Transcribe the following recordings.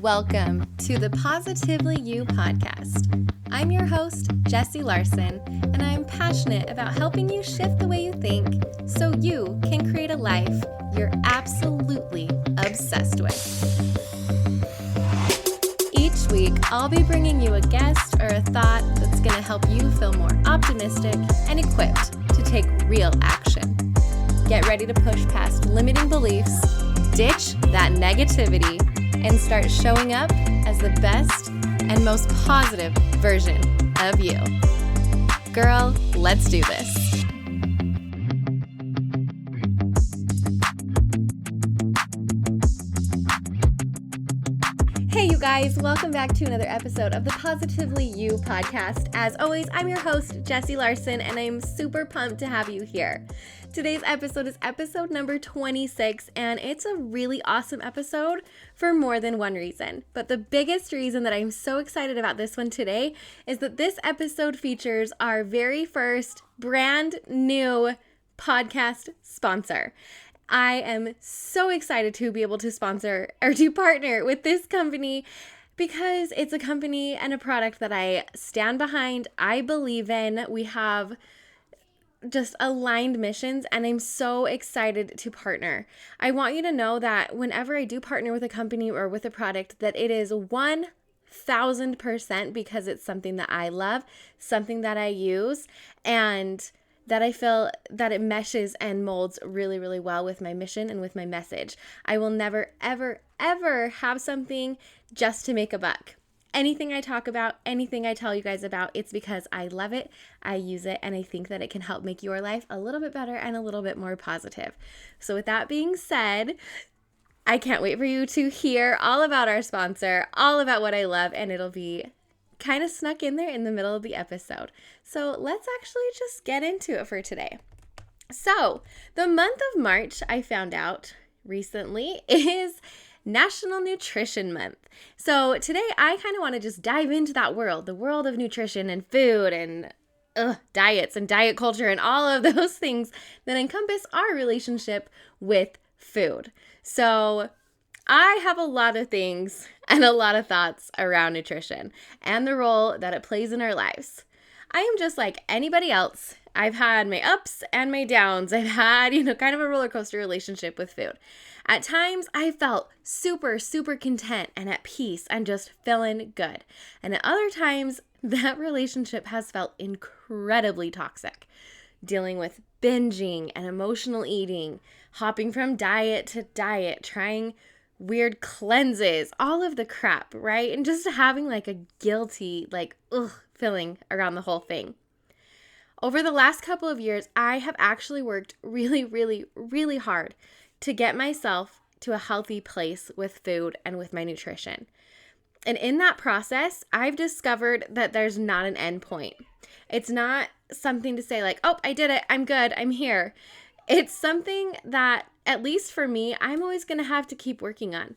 Welcome to the Positively You podcast. I'm your host, Jessie Larson, and I'm passionate about helping you shift the way you think so you can create a life you're absolutely obsessed with. Each week, I'll be bringing you a guest or a thought that's going to help you feel more optimistic and equipped to take real action. Get ready to push past limiting beliefs, ditch that negativity, and start showing up as the best and most positive version of you. Girl, let's do this. Hey, you guys, welcome back to another episode of the Positively You podcast. As always, I'm your host, Jessie Larson, and I'm super pumped to have you here. Today's episode is episode number 26, and it's a really awesome episode for more than one reason. But the biggest reason that I'm so excited about this one today is that this episode features our very first brand new podcast sponsor. I am so excited to be able to sponsor or to partner with this company because it's a company and a product that I stand behind, I believe in. We have just aligned missions, and I'm so excited to partner. I want you to know that whenever I do partner with a company or with a product, that it is 1000% because it's something that I love, something that I use, and that I feel that it meshes and molds really, really well with my mission and with my message. I will never, ever, ever have something just to make a buck. Anything I talk about, anything I tell you guys about, it's because I love it, I use it, and I think that it can help make your life a little bit better and a little bit more positive. So with that being said, I can't wait for you to hear all about our sponsor, all about what I love, and it'll be kind of snuck in there in the middle of the episode. So let's actually just get into it for today. So the month of March, I found out recently, is National Nutrition Month. So today I kind of want to just dive into that world, the world of nutrition and food and diets and diet culture and all of those things that encompass our relationship with food. So I have a lot of things and a lot of thoughts around nutrition and the role that it plays in our lives. I am just like anybody else. I've had my ups and my downs. I've had, kind of a roller coaster relationship with food. At times, I felt super, super content and at peace and just feeling good. And at other times, that relationship has felt incredibly toxic. Dealing with binging and emotional eating, hopping from diet to diet, trying weird cleanses, all of the crap, right? And just having like a guilty, feeling around the whole thing. Over the last couple of years, I have actually worked really, really, really hard to get myself to a healthy place with food and with my nutrition. And in that process, I've discovered that there's not an end point. It's not something to say like, oh, I did it, I'm good, I'm here. It's something that, at least for me, I'm always going to have to keep working on.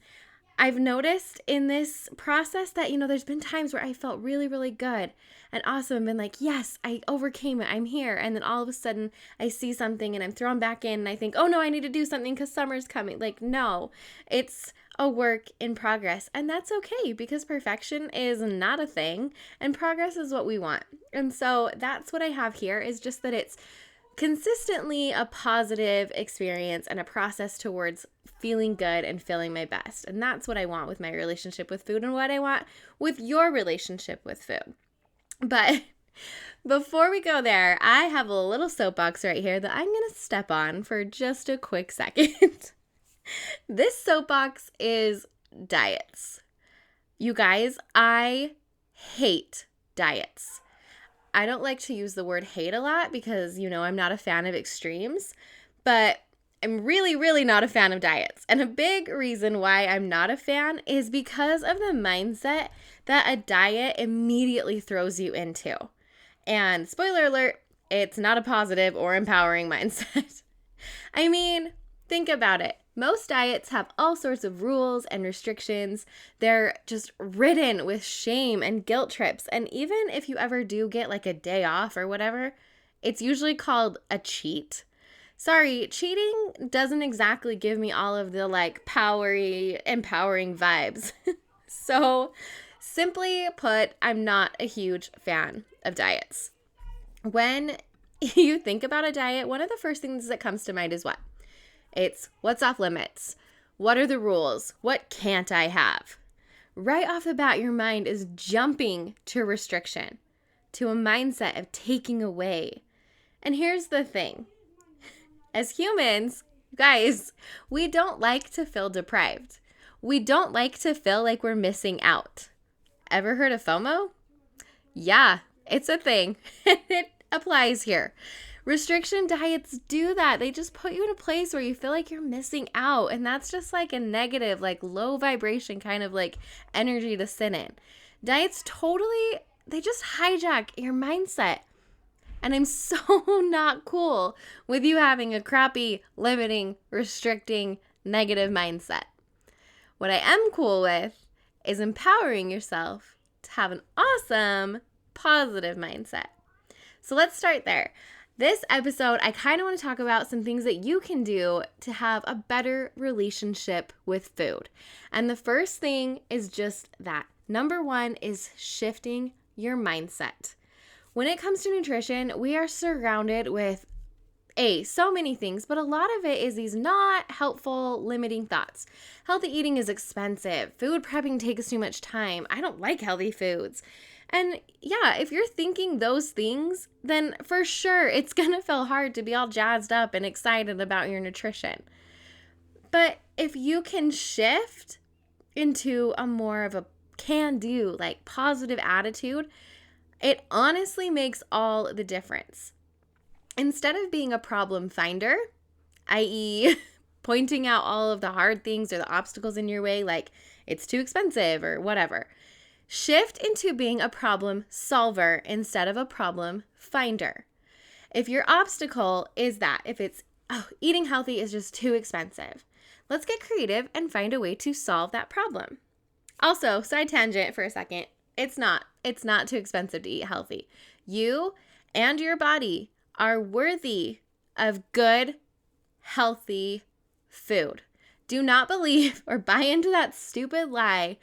I've noticed in this process that, there's been times where I felt really, really good and awesome and been like, yes, I overcame it, I'm here. And then all of a sudden I see something and I'm thrown back in and I think, oh no, I need to do something because summer's coming. Like, no, it's a work in progress. And that's okay because perfection is not a thing and progress is what we want. And so that's what I have here, is just that it's consistently a positive experience and a process towards feeling good and feeling my best. And that's what I want with my relationship with food and what I want with your relationship with food. But before we go there, I have a little soapbox right here that I'm going to step on for just a quick second. This soapbox is diets. You guys, I hate diets. I don't like to use the word hate a lot because, I'm not a fan of extremes, but I'm really, really not a fan of diets. And a big reason why I'm not a fan is because of the mindset that a diet immediately throws you into. And spoiler alert, it's not a positive or empowering mindset. I mean, think about it. Most diets have all sorts of rules and restrictions. They're just ridden with shame and guilt trips. And even if you ever do get like a day off or whatever, it's usually called a cheat. Sorry, cheating doesn't exactly give me all of the empowering vibes. So, simply put, I'm not a huge fan of diets. When you think about a diet, one of the first things that comes to mind is what? It's what's off limits? What are the rules? What can't I have? Right off the bat, your mind is jumping to restriction, to a mindset of taking away. And here's the thing. As humans, guys, we don't like to feel deprived. We don't like to feel like we're missing out. Ever heard of FOMO? Yeah, it's a thing. It applies here. Restriction diets do that. They just put you in a place where you feel like you're missing out. And that's just like a negative, like low vibration kind of like energy to sit in. Diets totally, they just hijack your mindset. And I'm so not cool with you having a crappy, limiting, restricting, negative mindset. What I am cool with is empowering yourself to have an awesome, positive mindset. So let's start there. This episode, I kind of want to talk about some things that you can do to have a better relationship with food. And the first thing is just that. Number one is shifting your mindset. When it comes to nutrition, we are surrounded with so many things, but a lot of it is these not helpful, limiting thoughts. Healthy eating is expensive. Food prepping takes too much time. I don't like healthy foods. And yeah, if you're thinking those things, then for sure it's going to feel hard to be all jazzed up and excited about your nutrition. But if you can shift into a more of a can-do, like positive attitude, it honestly makes all the difference. Instead of being a problem finder, i.e., pointing out all of the hard things or the obstacles in your way, like it's too expensive or whatever, shift into being a problem solver instead of a problem finder. If your obstacle is that, if it's, eating healthy is just too expensive, let's get creative and find a way to solve that problem. Also, side tangent for a second, it's not too expensive to eat healthy. You and your body are worthy of good, healthy food. Do not believe or buy into that stupid lie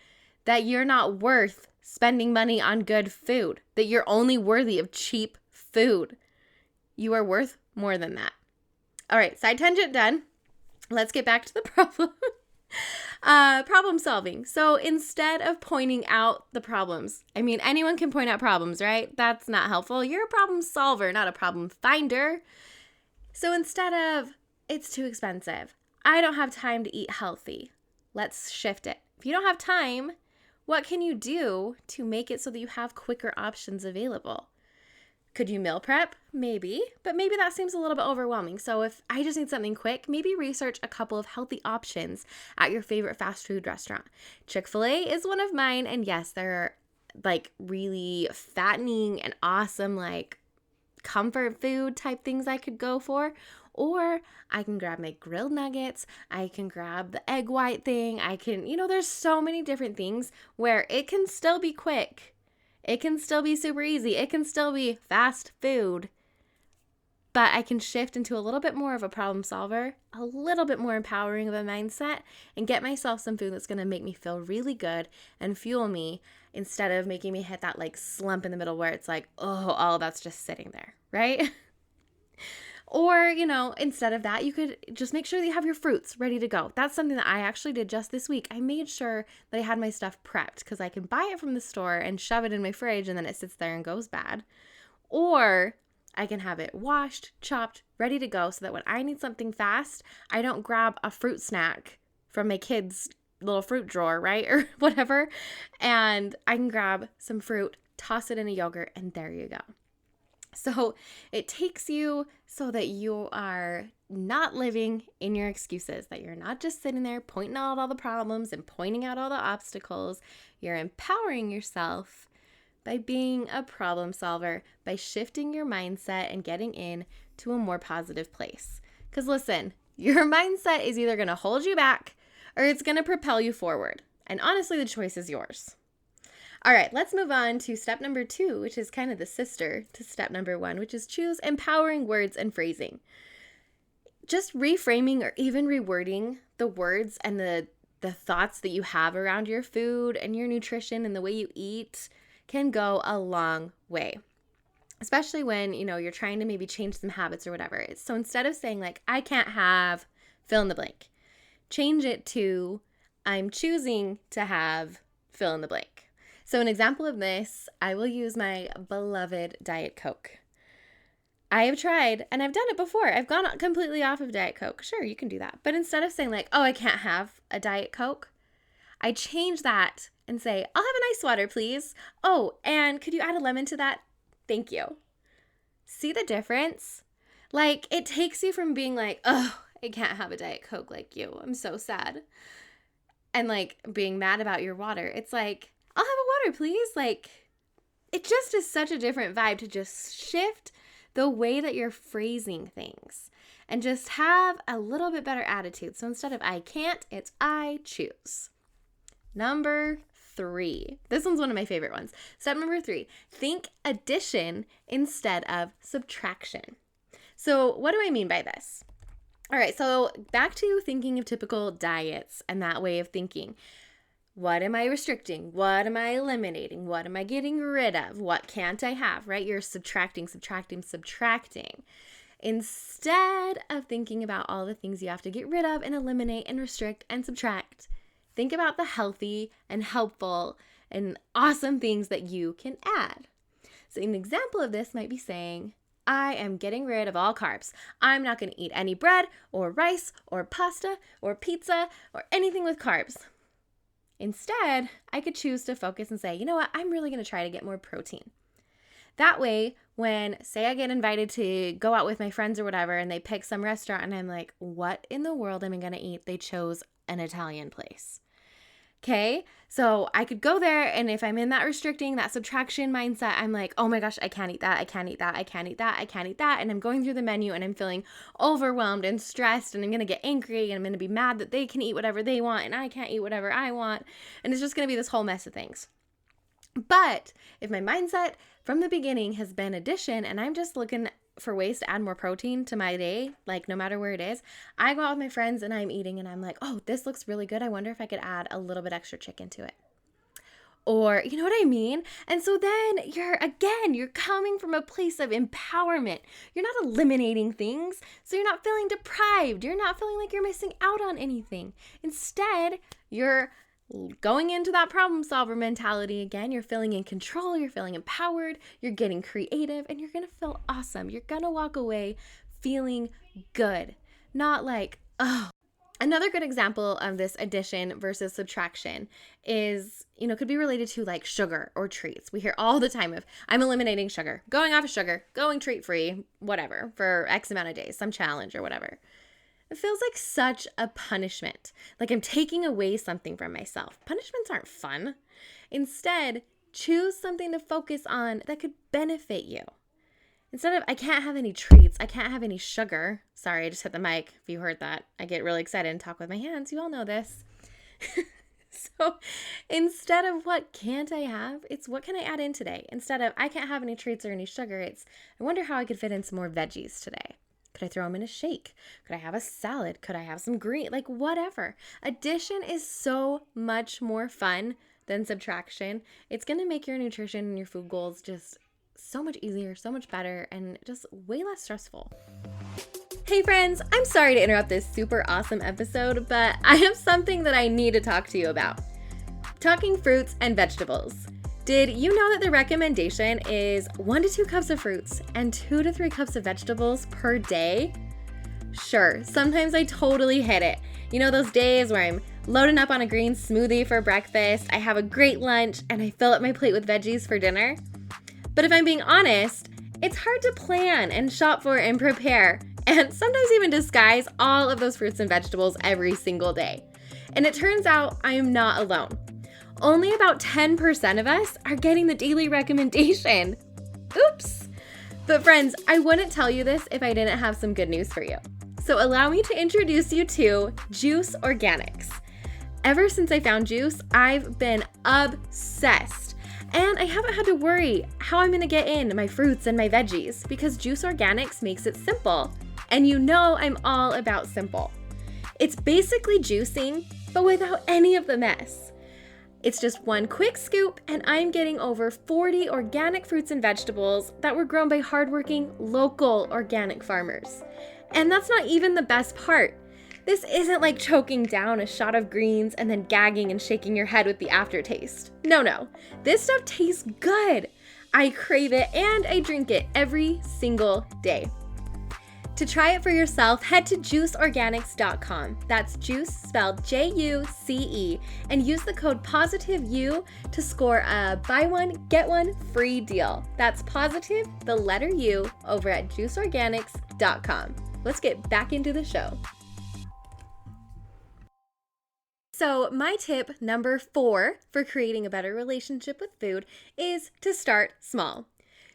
that you're not worth spending money on good food, that you're only worthy of cheap food. You are worth more than that. All right, side tangent done. Let's get back to the problem. Problem solving. So instead of pointing out the problems, I mean, anyone can point out problems, right? That's not helpful. You're a problem solver, not a problem finder. So instead of, it's too expensive, I don't have time to eat healthy, let's shift it. If you don't have time, what can you do to make it so that you have quicker options available? Could you meal prep? Maybe, but maybe that seems a little bit overwhelming. So if I just need something quick, maybe research a couple of healthy options at your favorite fast food restaurant. Chick-fil-A is one of mine, and yes, there are like really fattening and awesome like comfort food type things I could go for. Or I can grab my grilled nuggets, I can grab the egg white thing, there's so many different things where it can still be quick. It can still be super easy. It can still be fast food. But I can shift into a little bit more of a problem solver, a little bit more empowering of a mindset, and get myself some food that's going to make me feel really good and fuel me instead of making me hit that like slump in the middle where it's like, all that's just sitting there, right? Or, instead of that, you could just make sure that you have your fruits ready to go. That's something that I actually did just this week. I made sure that I had my stuff prepped because I can buy it from the store and shove it in my fridge and then it sits there and goes bad. Or I can have it washed, chopped, ready to go so that when I need something fast, I don't grab a fruit snack from my kids' little fruit drawer, right? Or whatever. And I can grab some fruit, toss it in a yogurt, and there you go. So it takes you so that you are not living in your excuses, that you're not just sitting there pointing out all the problems and pointing out all the obstacles. You're empowering yourself by being a problem solver, by shifting your mindset and getting in to a more positive place. Because listen, your mindset is either going to hold you back or it's going to propel you forward. And honestly, the choice is yours. All right, let's move on to step number 2, which is kind of the sister to step number 1, which is choose empowering words and phrasing. Just reframing or even rewording the words and the the thoughts that you have around your food and your nutrition and the way you eat can go a long way. Especially when, you're trying to maybe change some habits or whatever. So instead of saying like, I can't have fill in the blank, change it to I'm choosing to have fill in the blank. So an example of this, I will use my beloved Diet Coke. I have tried, and I've done it before. I've gone completely off of Diet Coke. Sure, you can do that. But instead of saying like, oh, I can't have a Diet Coke, I change that and say, I'll have an ice water, please. Oh, and could you add a lemon to that? Thank you. See the difference? Like, it takes you from being like, oh, I can't have a Diet Coke like you. I'm so sad. And like being mad about your water. It's like, I'll have a water, please. Like, it just is such a different vibe to just shift the way that you're phrasing things and just have a little bit better attitude. So instead of I can't, it's I choose. Number 3. This one's one of my favorite ones. Step number 3, think addition instead of subtraction. So what do I mean by this? All right, so back to thinking of typical diets and that way of thinking. What am I restricting? What am I eliminating? What am I getting rid of? What can't I have, right? You're subtracting. Instead of thinking about all the things you have to get rid of and eliminate and restrict and subtract, think about the healthy and helpful and awesome things that you can add. So an example of this might be saying, I am getting rid of all carbs. I'm not going to eat any bread or rice or pasta or pizza or anything with carbs. Instead, I could choose to focus and say, you know what, I'm really going to try to get more protein. That way, when, say I get invited to go out with my friends or whatever, and they pick some restaurant and I'm like, what in the world am I going to eat? They chose an Italian place. Okay, so I could go there, and if I'm in that restricting, that subtraction mindset, I'm like, oh my gosh, I can't eat that, I can't eat that, I can't eat that, I can't eat that, and I'm going through the menu, and I'm feeling overwhelmed and stressed, and I'm going to get angry, and I'm going to be mad that they can eat whatever they want, and I can't eat whatever I want, and it's just going to be this whole mess of things. But if my mindset from the beginning has been addition, and I'm just looking for ways to add more protein to my day, like no matter where it is, I go out with my friends and I'm eating and I'm like, oh, this looks really good. I wonder if I could add a little bit extra chicken to it. Or, you know what I mean? And so then you're coming from a place of empowerment. You're not eliminating things, so you're not feeling deprived. You're not feeling like you're missing out on anything. Instead, you're going into that problem solver mentality again. You're feeling in control, you're feeling empowered, you're getting creative, and you're going to feel awesome. You're going to walk away feeling good, not like, oh. Another good example of this addition versus subtraction is, could be related to like sugar or treats. We hear all the time of, I'm eliminating sugar, going off of sugar, going treat free, whatever, for X amount of days, some challenge or whatever. It feels like such a punishment, like I'm taking away something from myself. Punishments aren't fun. Instead, choose something to focus on that could benefit you. Instead of, I can't have any treats, I can't have any sugar. Sorry, I just hit the mic if you heard that. I get really excited and talk with my hands. You all know this. So instead of what can't I have, it's what can I add in today? Instead of, I can't have any treats or any sugar, it's, I wonder how I could fit in some more veggies today. Could I throw them in a shake? Could I have a salad? Could I have some green? Like whatever. Addition is so much more fun than subtraction. It's going to make your nutrition and your food goals just so much easier, so much better, and just way less stressful. Hey friends, I'm sorry to interrupt this super awesome episode, but I have something that I need to talk to you about. Talking fruits and vegetables. Did you know that the recommendation is 1 to 2 cups of fruits and 2 to 3 cups of vegetables per day? Sure, sometimes I totally hit it. You know those days where I'm loading up on a green smoothie for breakfast, I have a great lunch, and I fill up my plate with veggies for dinner? But if I'm being honest, it's hard to plan and shop for and prepare, and sometimes even disguise all of those fruits and vegetables every single day. And it turns out I am not alone. Only about 10% of us are getting the daily recommendation. Oops. But friends, I wouldn't tell you this if I didn't have some good news for you. So allow me to introduce you to Juice Organics. Ever since I found Juice, I've been obsessed. And I haven't had to worry how I'm going to get in my fruits and my veggies because Juice Organics makes it simple. And you know I'm all about simple. It's basically juicing, but without any of the mess. It's just one quick scoop, and I'm getting over 40 organic fruits and vegetables that were grown by hardworking, local organic farmers. And that's not even the best part. This isn't like choking down a shot of greens and then gagging and shaking your head with the aftertaste. No. This stuff tastes good. I crave it and I drink it every single day. To try it for yourself, head to juiceorganics.com. That's juice spelled Juice, and use the code POSITIVEU to score a buy one, get one free deal. That's positive, the letter U, over at juiceorganics.com. Let's get back into the show. So my tip number 4 for creating a better relationship with food is to start small.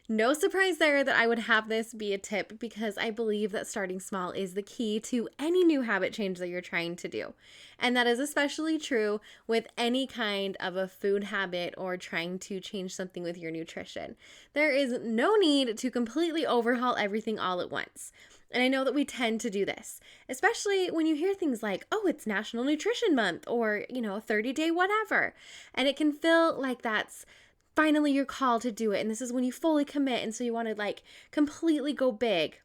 No surprise there that I would have this be a tip, because I believe that starting small is the key to any new habit change that you're trying to do. And that is especially true with any kind of a food habit or trying to change something with your nutrition. There is no need to completely overhaul everything all at once. And I know that we tend to do this, especially when you hear things like, oh, it's National Nutrition Month, or, 30-day whatever. And it can feel like that's finally your call to do it. And this is when you fully commit. And so you want to completely go big.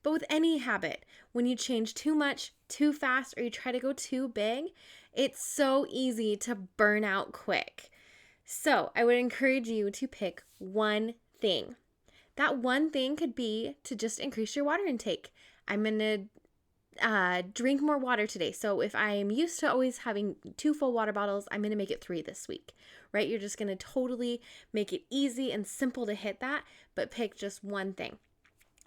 But with any habit, when you change too much, too fast, or you try to go too big, it's so easy to burn out quick. So I would encourage you to pick one thing. That one thing could be to just increase your water intake. I'm going to drink more water today. So if I'm used to always having 2 full water bottles, I'm going to make it 3 this week, right? You're just going to totally make it easy and simple to hit that, but pick just one thing.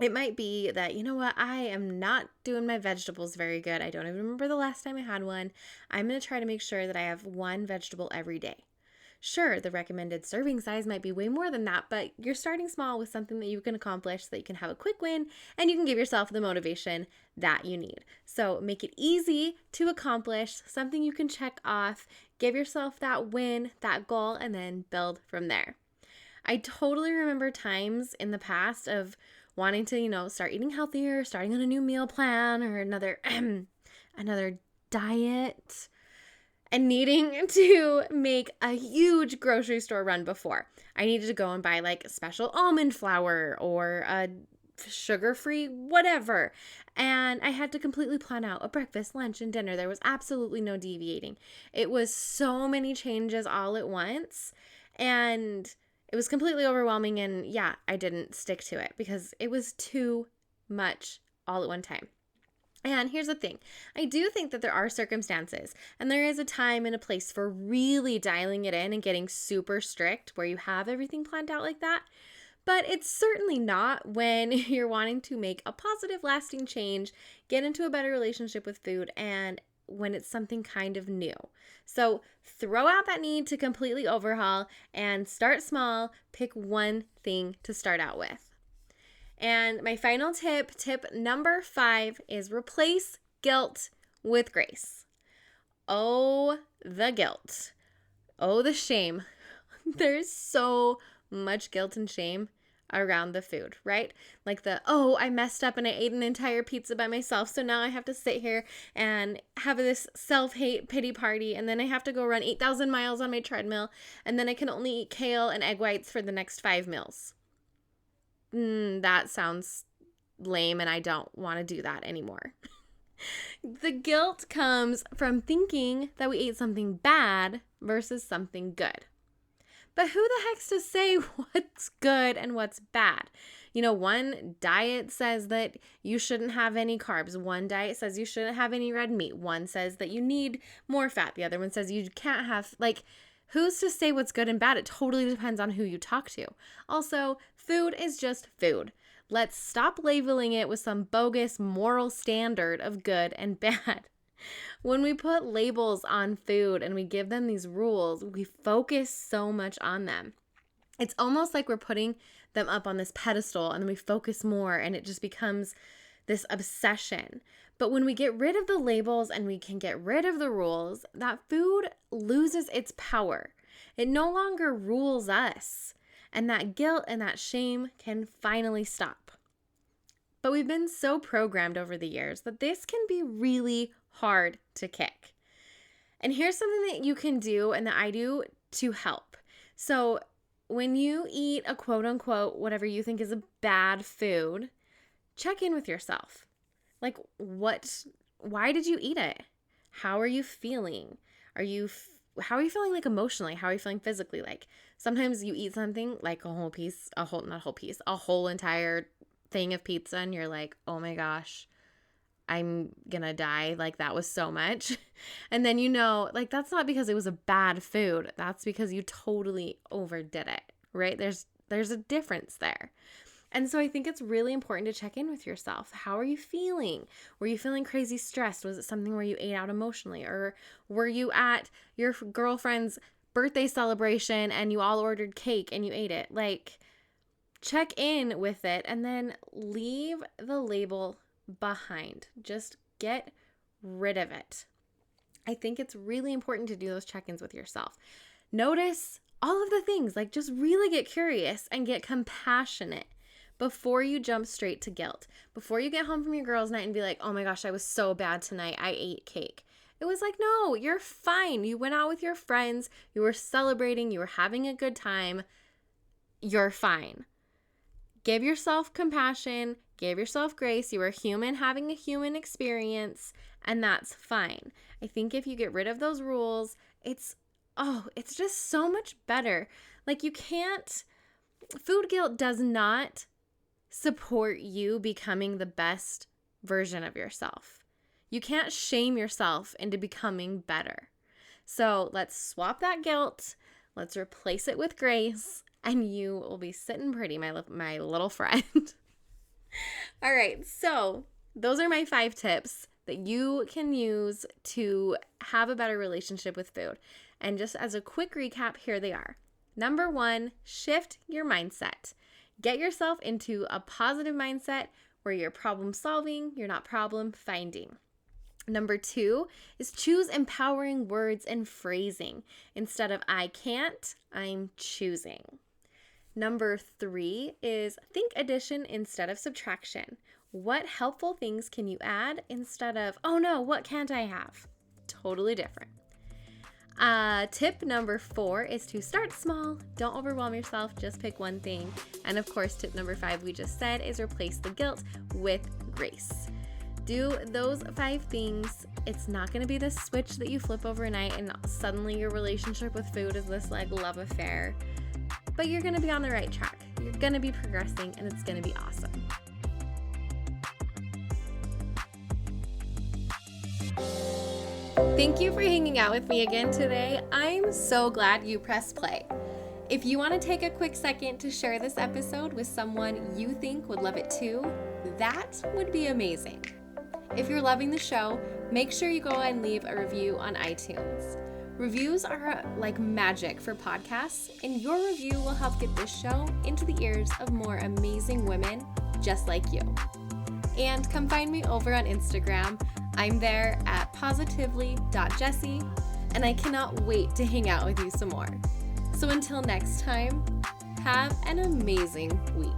It might be that, I am not doing my vegetables very good. I don't even remember the last time I had one. I'm going to try to make sure that I have one vegetable every day. Sure, the recommended serving size might be way more than that, but you're starting small with something that you can accomplish so that you can have a quick win and you can give yourself the motivation that you need. So make it easy to accomplish, something you can check off, give yourself that win, that goal, and then build from there. I totally remember times in the past of wanting to, start eating healthier, starting on a new meal plan or another diet, and needing to make a huge grocery store run before. I needed to go and buy special almond flour or a sugar-free whatever. And I had to completely plan out a breakfast, lunch, and dinner. There was absolutely no deviating. It was so many changes all at once. And it was completely overwhelming. And yeah, I didn't stick to it because it was too much all at one time. And here's the thing, I do think that there are circumstances and there is a time and a place for really dialing it in and getting super strict where you have everything planned out like that. But it's certainly not when you're wanting to make a positive, lasting change, get into a better relationship with food, and when it's something kind of new. So throw out that need to completely overhaul and start small. Pick one thing to start out with. And my final tip number 5, is replace guilt with grace. Oh, the guilt. Oh, the shame. There's so much guilt and shame around the food, right? I messed up and I ate an entire pizza by myself, so now I have to sit here and have this self-hate pity party, and then I have to go run 8,000 miles on my treadmill, and then I can only eat kale and egg whites for the next 5 meals. That sounds lame, and I don't want to do that anymore. The guilt comes from thinking that we ate something bad versus something good. But who the heck's to say what's good and what's bad? One diet says that you shouldn't have any carbs. One diet says you shouldn't have any red meat. One says that you need more fat. The other one says you can't have, who's to say what's good and bad? It totally depends on who you talk to. Also, food is just food. Let's stop labeling it with some bogus moral standard of good and bad. When we put labels on food and we give them these rules, we focus so much on them. It's almost like we're putting them up on this pedestal and then we focus more and it just becomes this obsession. But when we get rid of the labels and we can get rid of the rules, that food loses its power. It no longer rules us. And that guilt and that shame can finally stop. But we've been so programmed over the years that this can be really hard to kick. And here's something that you can do and that I do to help. So when you eat a quote unquote, whatever you think is a bad food, check in with yourself. Like, why did you eat it? How are you feeling? How are you feeling like emotionally? How are you feeling physically? Like sometimes you eat something like a whole entire thing of pizza and you're like, oh my gosh, I'm gonna die. Like that was so much. And then like that's not because it was a bad food. That's because you totally overdid it, right? There's a difference there. And so I think it's really important to check in with yourself. How are you feeling? Were you feeling crazy stressed? Was it something where you ate out emotionally? Or were you at your girlfriend's birthday celebration and you all ordered cake and you ate it? Like, check in with it and then leave the label behind. Just get rid of it. I think it's really important to do those check-ins with yourself. Notice all of the things, like just really get curious and get compassionate before you jump straight to guilt. Before you get home from your girls' night and be like, oh my gosh, I was so bad tonight. I ate cake. It was like, no, you're fine. You went out with your friends. You were celebrating. You were having a good time. You're fine. Give yourself compassion. Give yourself grace. You are human having a human experience, and that's fine. I think if you get rid of those rules, it's just so much better. Like food guilt does not support you becoming the best version of yourself. You can't shame yourself into becoming better. So let's swap that guilt. Let's replace it with grace, and you will be sitting pretty, my little friend. All right, so those are my 5 tips that you can use to have a better relationship with food. And just as a quick recap, here they are. Number 1, shift your mindset. Get yourself into a positive mindset where you're problem solving, you're not problem finding. Number 2 is choose empowering words and phrasing. Instead of I can't, I'm choosing. Number 3 is think addition instead of subtraction. What helpful things can you add instead of, oh no, what can't I have? Totally different. Tip number 4 is to start small. Don't overwhelm yourself. Just pick one thing. And of course, tip number 5 we just said is replace the guilt with grace. Do those 5 things. It's not going to be this switch that you flip overnight and suddenly your relationship with food is this like love affair. But you're going to be on the right track. You're going to be progressing and it's going to be awesome. Thank you for hanging out with me again today. I'm so glad you pressed play. If you want to take a quick second to share this episode with someone you think would love it too, that would be amazing. If you're loving the show, make sure you go and leave a review on iTunes. Reviews are like magic for podcasts, and your review will help get this show into the ears of more amazing women just like you. And come find me over on Instagram. I'm there at positively.jessie, and I cannot wait to hang out with you some more. So until next time, have an amazing week.